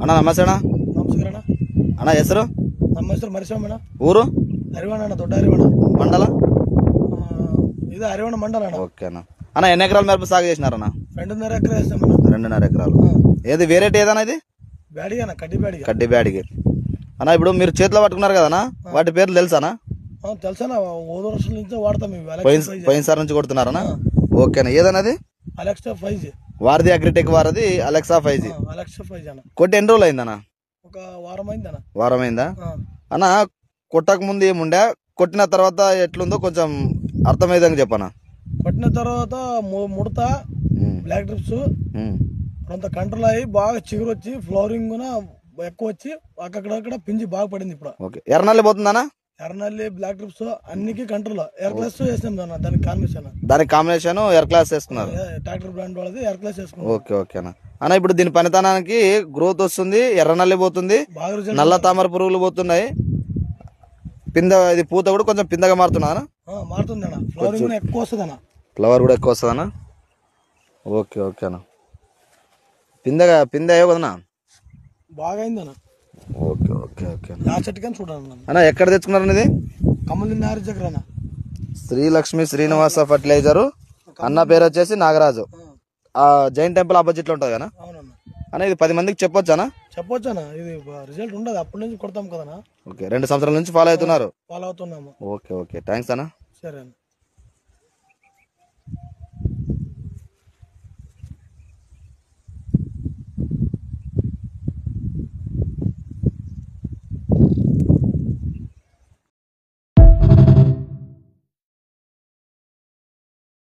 అన్న నమస్తే అన్న. నమస్కారం అన్న ಹೆಸರು? ನಮ್ಮ ಹೆಸರು ಮರಿಸ್ವಾಮಣ್ಣ. ಊರು? ಹರಿವಣ ಅಣ್ಣ, దొడ్డ హరివణ మండల. ఇది హరివణ మండల అన్న. ఓకే అన్న. అన్న ఎన్ని ఎకరాలు మిరప సాగు చేసినారన్న? 2.5 ఎకరా వేస్తామన్న. 2.5 ఎకరాలు. ఏది వెరైటీ ఏదన్నా ఇది? బ్యాడిగా అన్న, కడ్డి బ్యాడిగా. కడ్డి బ్యాడిగి అన్న. ఇప్పుడు మీరు చేతిలో పట్టుకున్నారు కదన్నా, వాటి పేర్లు తెలుసానా? తెలుసా, ఓదో రోజుల నుంచి వాడతాం ఇవి. పోయినసారి నుంచి కొడుతున్నారన్నా? ఓకేనా. ఏదన్నది? Alexa 5G. వారిది అగ్రిటెక్ వారిది అలెక్సా 5G. అలెక్సా 5G అన్న. కొట్టి ఎన్ని రోజులు అయిందన్న? ఒక వారం అయింది అన్న. వారం అయిందా అన్న? కొట్టక ముందు ఏముండే, కొట్టిన తర్వాత ఎట్లుందో కొంచెం అర్థమయ్యేదని చెప్పనా. కొట్టిన తర్వాత ముడత, బ్లాక్ డ్రిప్స్ కొంత కంట్రోల్ అయ్యి బాగా చిగురు వచ్చి ఫ్లవరింగ్ ఎక్కువ వచ్చి అక్కడక్కడ పింజి బాగా పడింది ఇప్పుడు. ఓకే. ఎర్రనల్లి పోతుందన్నా? ఎర్రనల్లి, బ్లాక్ డ్రిప్స్ అన్నికి కంట్రోల్. ఎయిర్ క్లాస్ వేసాం దానికి కాంబినేషన్ ఎయిర్ క్లాస్ వేసుకున్నారు. ట్రాక్టర్ బ్రాండ్ వాళ్ళది ఎయిర్ క్లాస్ వేసుకున్నాం. ఓకే ఓకే అన్న. ఇప్పుడు దీని పనితనానికి గ్రోత్ వస్తుంది, ఎర్రనల్లి పోతుంది, నల్ల తామర పురుగులు పోతున్నాయి, ఇది పూత కూడా కొంచెం పిందగా మారుతున్నా? మారుతుంది అన్న. ఫ్లవరింగ్ ఎక్కువ వస్తుంది అన్న. ఫ్లవర్ కూడా ఎక్కువ వస్తుందన్నా? ఓకే ఓకే అన్న. పిందె అయ్యో కదన్నా? బాగా అయింది అన్న. ఓకే ఓకే ఓకే ఆ చెట్టుకని చూడాలి అన్న. ఎక్కడ తెచ్చుకున్నారు ఇది? కమల్ నాగరాజ్ దగ్గర అన్న. శ్రీలక్ష్మి శ్రీనివాస ఫర్టిలైజరు. అన్న పేరు వచ్చేసి నాగరాజు. ఆ జైన్ టెంపుల్ ఆపోజిట్ లో ఉంటుంది కదా అన్న. ఇది 10 మందికి చెప్పొచ్చానా? చెప్పొచ్చు అన్న. ఇది రిజల్ట్ ఉండదు, అప్పటి నుంచి కొడతాం కదా. ఓకే. 2 సంవత్సరాల నుంచి ఫాలో అవుతున్నారు? ఫాలో అవుతున్నాము. Okay okay. థ్యాంక్స్ అన్న. సరే అన్న.